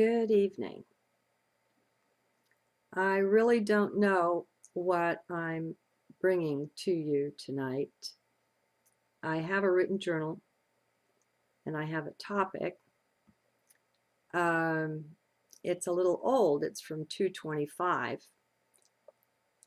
Good evening. I really don't know what I'm bringing to you tonight. I have a written journal and I have a topic. Um, it's a little old. It's from 225.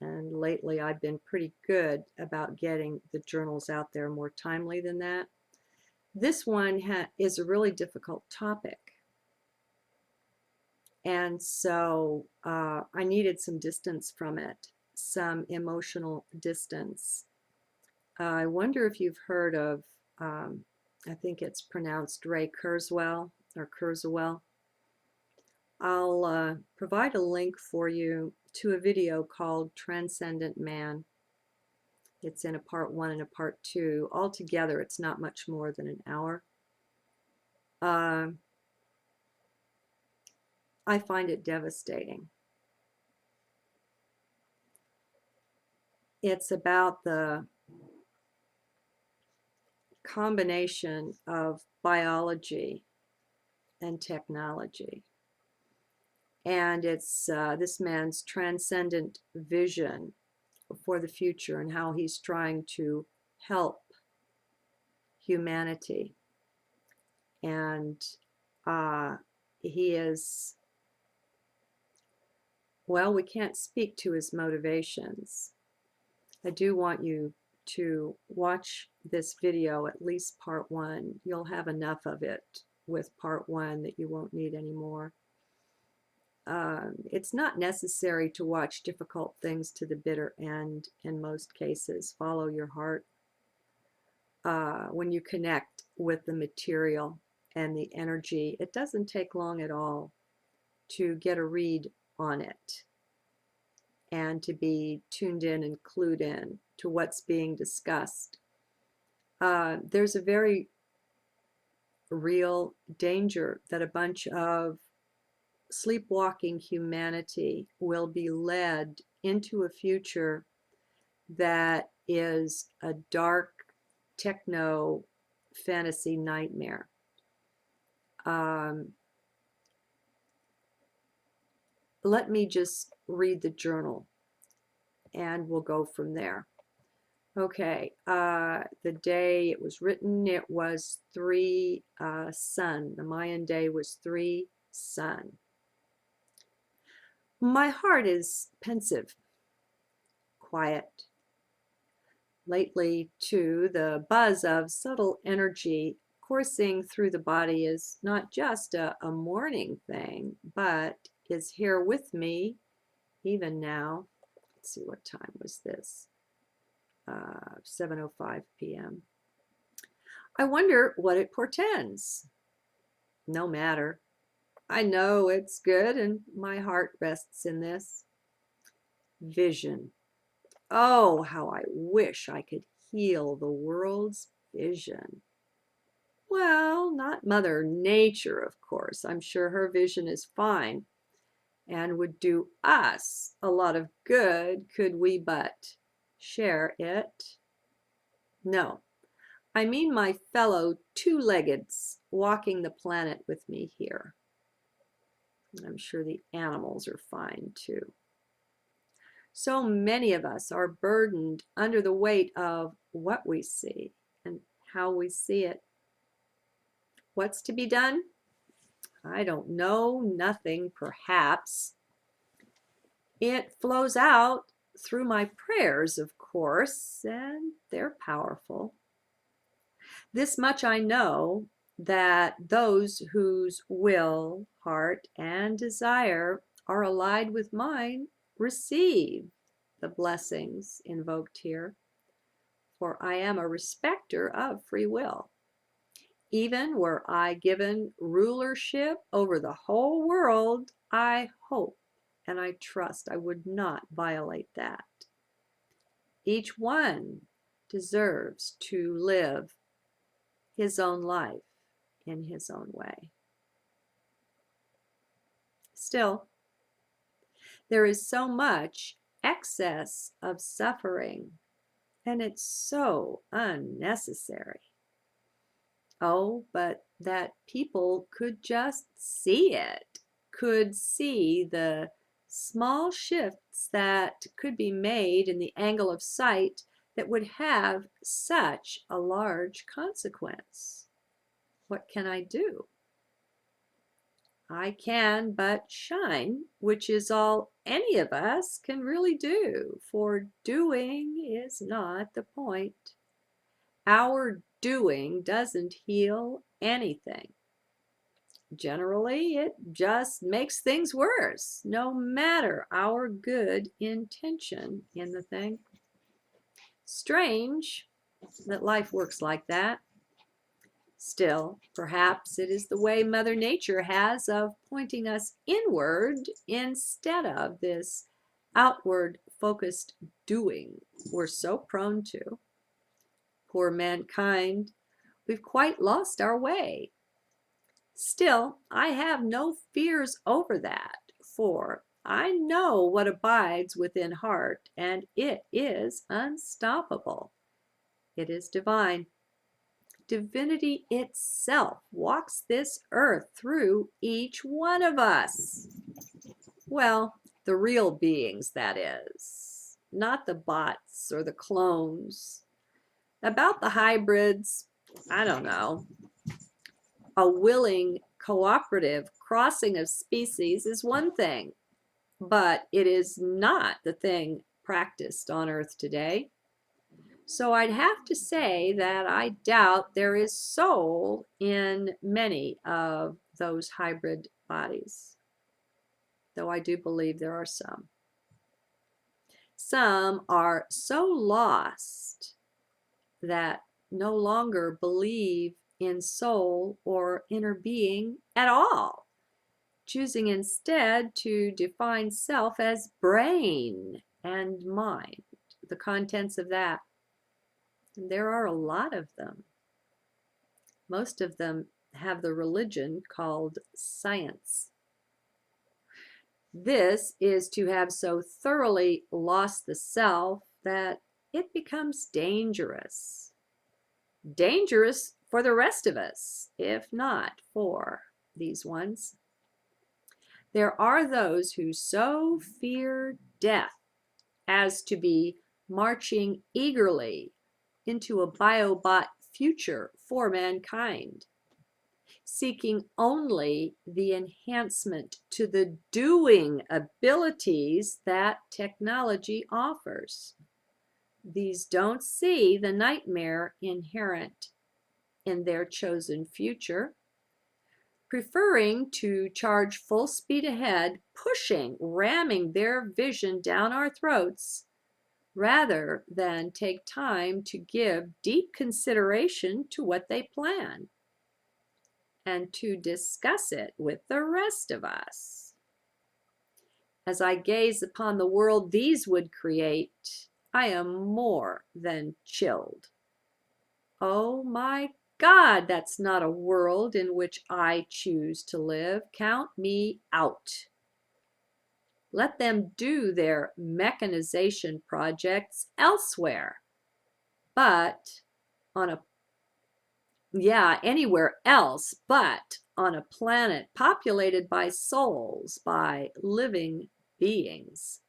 And lately I've been pretty good about getting the journals out there more timely than that. This one is a really difficult topic. And so I needed some distance from it, some emotional distance. I wonder if you've heard of, I think it's pronounced Ray Kurzweil or Kurzweil. I'll provide a link for you to a video called Transcendent Man. It's in a part 1 and a part 2. Altogether, it's not much more than an hour. I find it devastating. It's about the combination of biology and technology. And it's this man's transcendent vision for the future and how he's trying to help humanity. And he is, well, we can't speak to his motivations. I do want you to watch this video, at least part 1. You'll have enough of it with part 1 that you won't need any more. It's not necessary to watch difficult things to the bitter end in most cases. Follow your heart. When you connect with the material and the energy, it doesn't take long at all to get a read on it and to be tuned in and clued in to what's being discussed. There's a very real danger that a bunch of sleepwalking humanity will be led into a future that is a dark techno fantasy nightmare. Let me just read the journal and we'll go from there. Okay, the day it was written, it was 3 sun. The Mayan day was 3 sun. My heart is pensive, quiet. Lately, too, the buzz of subtle energy coursing through the body is not just a morning thing, but is here with me even now. Let's see, what time was this? 7:05 p.m. I wonder what it portends. No matter. I know it's good and my heart rests in this. Vision. Oh, how I wish I could heal the world's vision. Well, not Mother Nature, of course. I'm sure her vision is fine and would do us a lot of good could we but share it. No, I mean my fellow two-leggeds walking the planet with me here. I'm sure the animals are fine too. So many of us are burdened under the weight of what we see and how we see it. What's to be done? I don't know, nothing perhaps. It flows out through my prayers, of course, and they're powerful. This much I know, that those whose will, heart, and desire are allied with mine receive the blessings invoked here, for I am a respecter of free will. Even were I given rulership over the whole world, I hope and I trust I would not violate that. Each one deserves to live his own life in his own way. Still, there is so much excess of suffering, and it's so unnecessary. Oh, but that people could just see it. could see the small shifts that could be made in the angle of sight that would have such a large consequence. What can I do? I can but shine, which is all any of us can really do, for doing is not the point. Our doing doesn't heal anything. Generally, it just makes things worse, no matter our good intention in the thing. Strange that life works like that. Still, perhaps it is the way Mother Nature has of pointing us inward instead of this outward focused doing we're so prone to. Poor mankind, we've quite lost our way. Still, I have no fears over that, for I know what abides within heart, and it is unstoppable. It is divine. Divinity itself walks this earth through each one of us. Well, the real beings, that is, not the bots or the clones. About the hybrids, I don't know. A willing, cooperative crossing of species is one thing, but it is not the thing practiced on Earth today. So I'd have to say that I doubt there is soul in many of those hybrid bodies, though I do believe there are some. Some are so lost that no longer believe in soul or inner being at all, choosing instead to define self as brain and mind, the contents of that. There are a lot of them. Most of them have the religion called science. This is to have so thoroughly lost the self that it becomes dangerous. Dangerous for the rest of us, if not for these ones. There are those who so fear death as to be marching eagerly into a biobot future for mankind, seeking only the enhancement to the doing abilities that technology offers. These don't see the nightmare inherent in their chosen future, preferring to charge full speed ahead, pushing, ramming their vision down our throats, rather than take time to give deep consideration to what they plan and to discuss it with the rest of us. As I gaze upon the world these would create, I am more than chilled. Oh my God, that's not a world in which I choose to live. Count me out. Let them do their mechanization projects elsewhere, but anywhere else, but on a planet populated by souls, by living beings.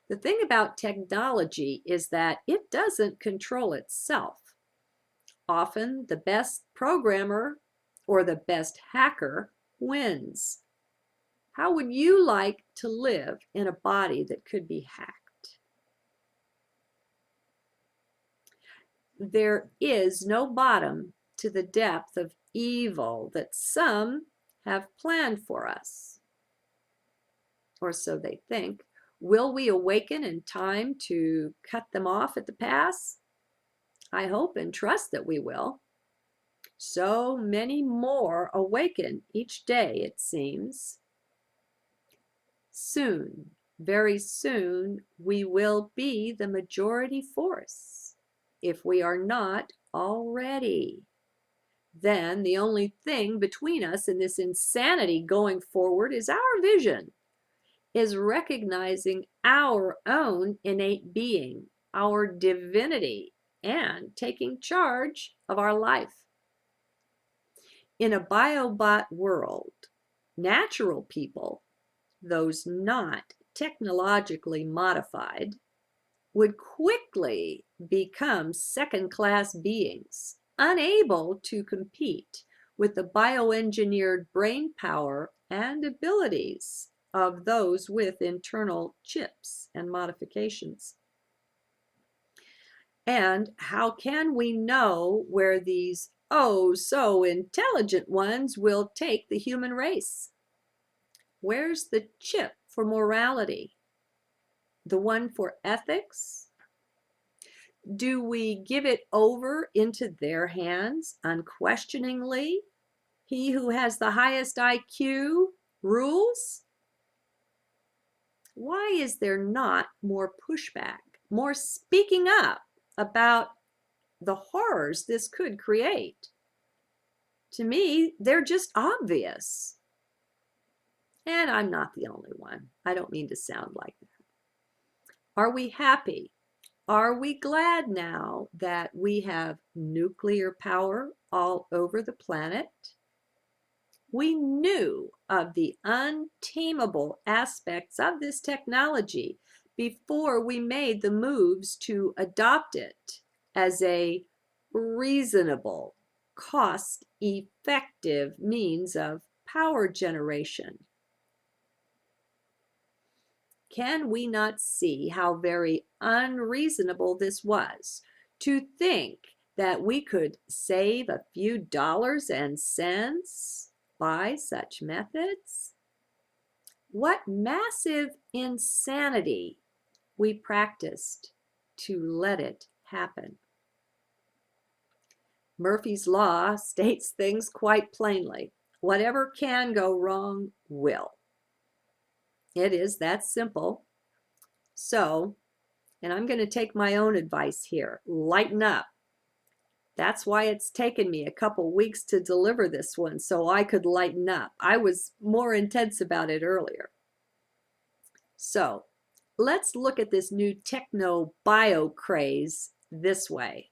The thing about technology is that it doesn't control itself. Often the best programmer or the best hacker wins. How would you like to live in a body that could be hacked? There is no bottom to the depth of evil that some have planned for us, or so they think. Will we awaken in time to cut them off at the pass? I hope and trust that we will. So many more awaken each day, it seems. Soon, very soon, we will be the majority force, if we are not already. Then the only thing between us and this insanity going forward is our vision, is recognizing our own innate being, our divinity, and taking charge of our life. In a biobot world, Natural people, those not technologically modified, would quickly become second-class beings, unable to compete with the bioengineered brain power and abilities of those with internal chips and modifications. And how can we know where these oh so intelligent ones will take the human race? Where's the chip for morality? The one for ethics? Do we give it over into their hands unquestioningly? He who has the highest IQ rules? Why is there not more pushback, more speaking up about the horrors this could create? To me, they're just obvious. And I'm not the only one. I don't mean to sound like that. Are we happy? Are we glad now that we have nuclear power all over the planet? We knew of the untamable aspects of this technology before we made the moves to adopt it as a reasonable, cost-effective means of power generation. Can we not see how very unreasonable this was, to think that we could save a few dollars and cents by such methods? What massive insanity we practiced to let it happen. Murphy's Law states things quite plainly. Whatever can go wrong will. It is that simple. So, and I'm going to take my own advice here. Lighten up. That's why it's taken me a couple weeks to deliver this one, so I could lighten up. I was more intense about it earlier. So, let's look at this new techno-bio craze this way,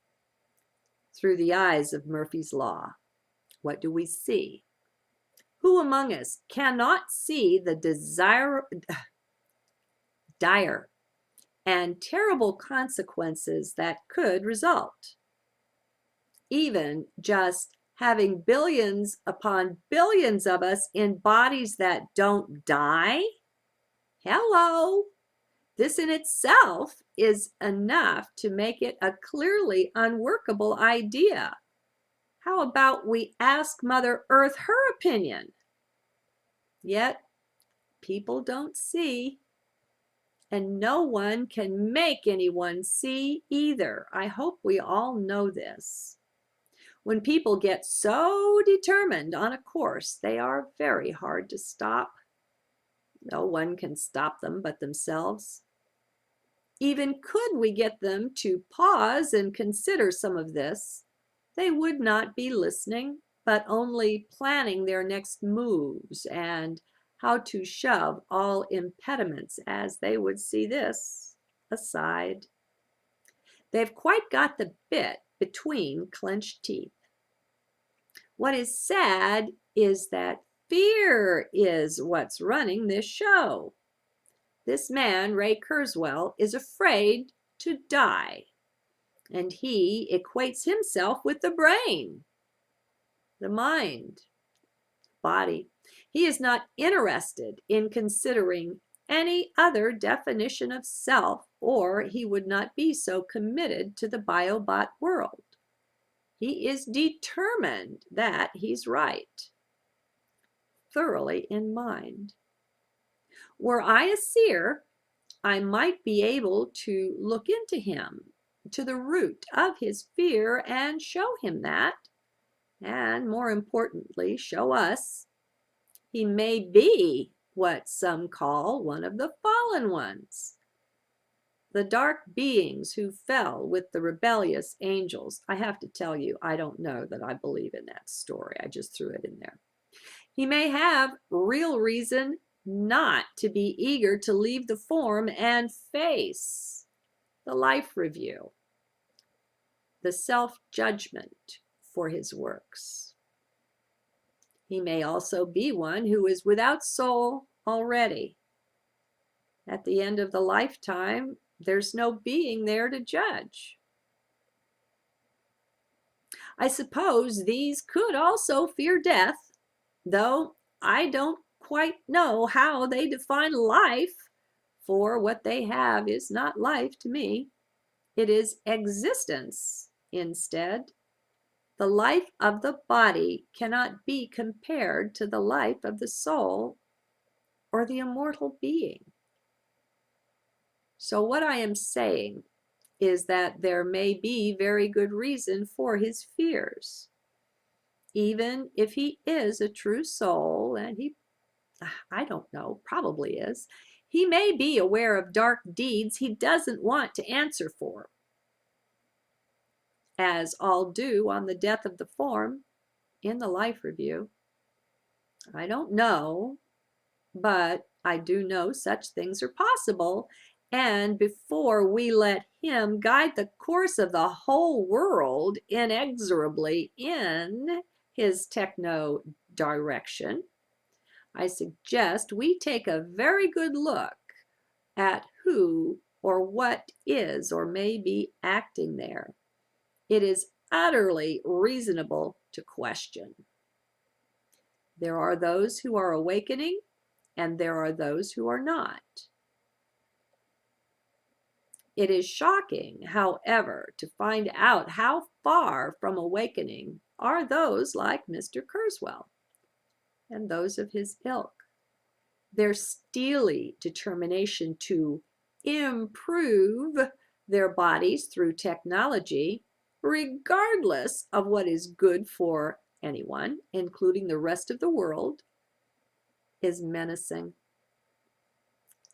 through the eyes of Murphy's Law. What do we see? Who among us cannot see the dire and terrible consequences that could result? Even just having billions upon billions of us in bodies that don't die? Hello! This in itself is enough to make it a clearly unworkable idea. How about we ask Mother Earth her opinion? Yet, people don't see, and no one can make anyone see either. I hope we all know this. When people get so determined on a course, they are very hard to stop. No one can stop them but themselves. Even could we get them to pause and consider some of this, they would not be listening, but only planning their next moves and how to shove all impediments, as they would see this, aside. They've quite got the bit between clenched teeth. What is sad is that fear is what's running this show. This man, Ray Kurzweil, is afraid to die, and he equates himself with the brain, the mind, body. He is not interested in considering any other definition of self, or he would not be so committed to the biobot world. He is determined that he's right, thoroughly in mind. Were I a seer, I might be able to look into him, to the root of his fear, and show him that, and more importantly, show us, he may be what some call one of the fallen ones. The dark beings who fell with the rebellious angels. I have to tell you, I don't know that I believe in that story. I just threw it in there. He may have real reason not to be eager to leave the form and face the life review, the self-judgment for his works. He may also be one who is without soul already. At the end of the lifetime, there's no being there to judge. I suppose these could also fear death, though I don't quite know how they define life, for what they have is not life to me. It is existence instead. The life of the body cannot be compared to the life of the soul or the immortal being. So what I am saying is that there may be very good reason for his fears. Even if he is a true soul, and I don't know, probably is, he may be aware of dark deeds he doesn't want to answer for, as all do on the death of the form in the life review. I don't know, but I do know such things are possible. And before we let him guide the course of the whole world inexorably in his techno direction, I suggest we take a very good look at who or what is or may be acting there. It is utterly reasonable to question. There are those who are awakening, and there are those who are not. It is shocking, however, to find out how far from awakening are those like Mr. Kurzweil and those of his ilk. Their steely determination to improve their bodies through technology, regardless of what is good for anyone, including the rest of the world, is menacing.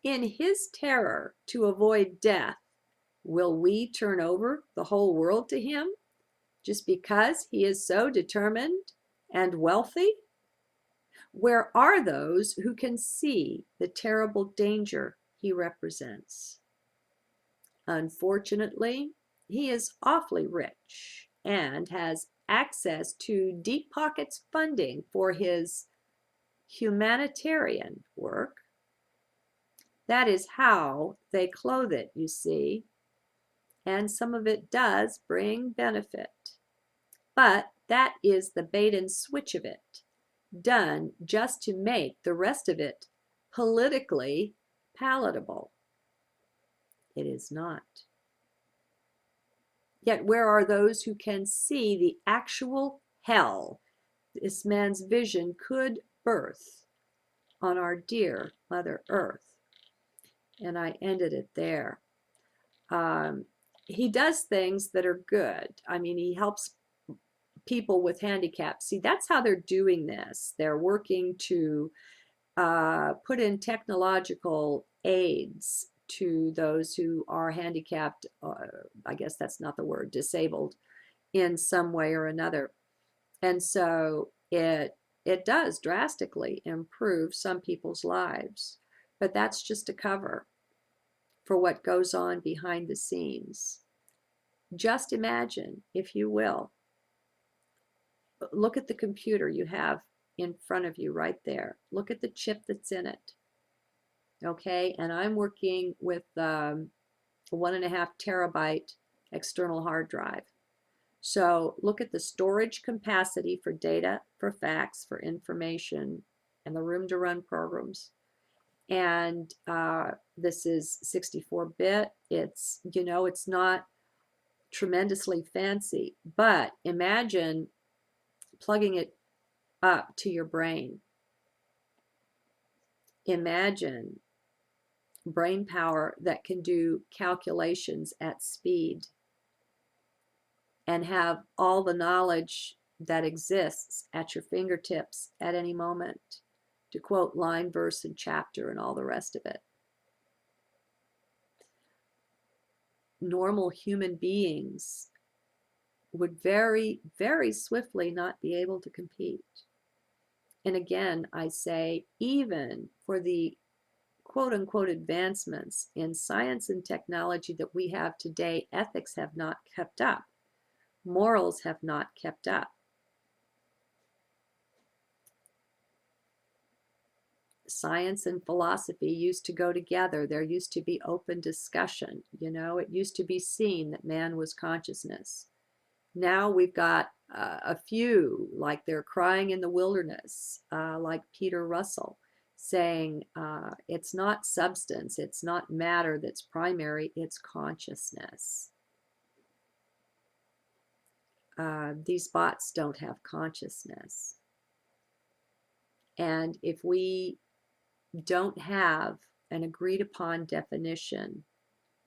In his terror to avoid death, will we turn over the whole world to him just because he is so determined and wealthy? Where are those who can see the terrible danger he represents? Unfortunately, he is awfully rich and has access to deep pockets funding for his humanitarian work. That is how they clothe it, you see, and some of it does bring benefit. But that is the bait and switch of it, done just to make the rest of it politically palatable. It is not. Yet where are those who can see the actual hell this man's vision could birth on our dear Mother Earth? And I ended it there. He does things that are good. I mean, he helps people with handicaps. See, that's how they're doing this. They're working to put in technological aids to those who are handicapped. I guess that's not the word, disabled in some way or another. And so it does drastically improve some people's lives. But that's just a cover for what goes on behind the scenes. Just imagine, if you will, look at the computer you have in front of you right there. Look at the chip that's in it. Okay, and I'm working with a 1.5 terabyte external hard drive. So look at the storage capacity for data, for facts, for information, and the room to run programs. And this is 64-bit. It's, you know, it's not tremendously fancy, but imagine plugging it up to your brain. Imagine brain power that can do calculations at speed and have all the knowledge that exists at your fingertips at any moment, to quote line, verse, and chapter, and all the rest of it. Normal human beings would very, very swiftly not be able to compete. And again, I say, even for the quote-unquote advancements in science and technology that we have today, ethics have not kept up. Morals have not kept up. science and philosophy used to go together. There used to be open discussion. It used to be seen that man was consciousness. Now we've got a few, like they're crying in the wilderness, like Peter Russell, saying it's not substance, it's not matter that's primary, it's consciousness. These bots don't have consciousness. And if we don't have an agreed upon definition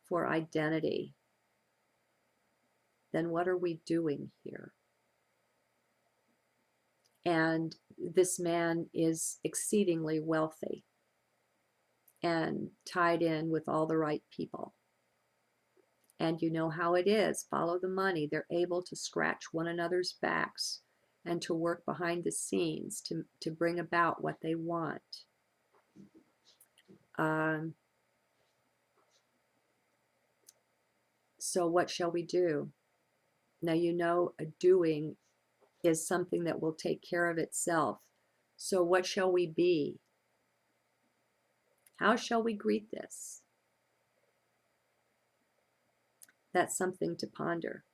for identity, then what are we doing here? And this man is exceedingly wealthy and tied in with all the right people. And you know how it is. Follow the money. They're able to scratch one another's backs and to work behind the scenes to bring about what they want. So what shall we do? Now, a doing is something that will take care of itself. So what shall we be? How shall we greet this? That's something to ponder.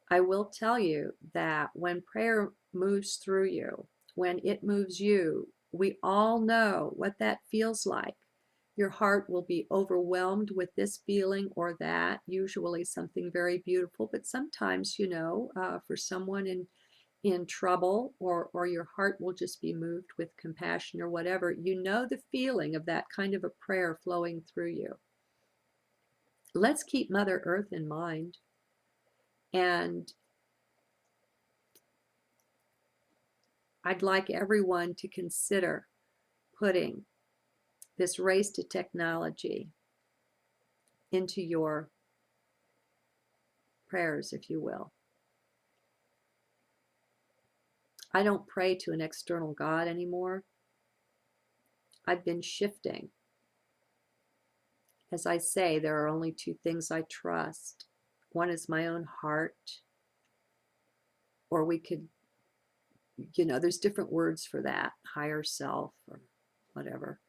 I will tell you that when prayer moves through you, when it moves you, we all know what that feels like. Your heart will be overwhelmed with this feeling or that, usually something very beautiful, but sometimes, for someone in trouble, or your heart will just be moved with compassion or whatever. The feeling of that kind of a prayer flowing through you. Let's keep Mother Earth in mind. And I'd like everyone to consider putting this race to technology into your prayers, if you will. I don't pray to an external God anymore. I've been shifting. As I say, there are only two things I trust. One is my own heart, or we could, there's different words for that, higher self or whatever.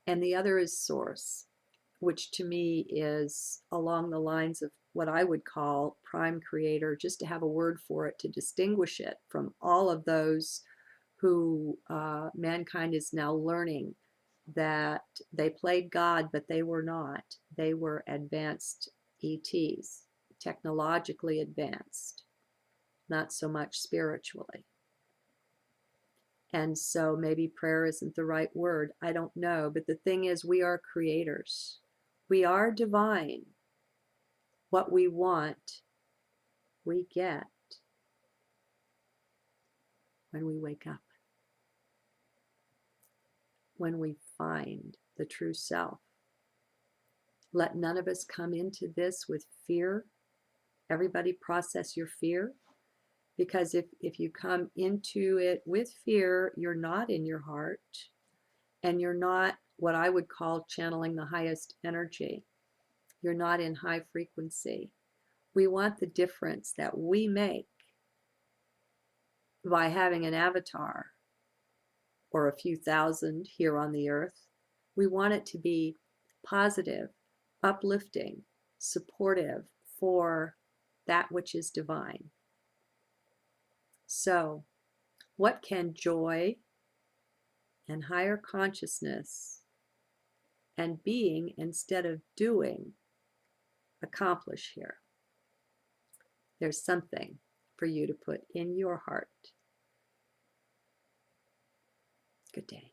And the other is source, which to me is along the lines of what I would call prime creator, just to have a word for it to distinguish it from all of those who mankind is now learning that they played God, but they were not. They were advanced ETs, technologically advanced, not so much spiritually. And so maybe prayer isn't the right word. I don't know. But the thing is, we are creators. We are divine. What we want, we get when we wake up. When we find the true self. Let none of us come into this with fear. Everybody process your fear. Because if you come into it with fear, you're not in your heart. And you're not what I would call channeling the highest energy. You're not in high frequency. We want the difference that we make by having an avatar or a few thousand here on the earth. We want it to be positive, uplifting, supportive for that which is divine. So, what can joy and higher consciousness and being instead of doing accomplish here? There's something for you to put in your heart. Good day.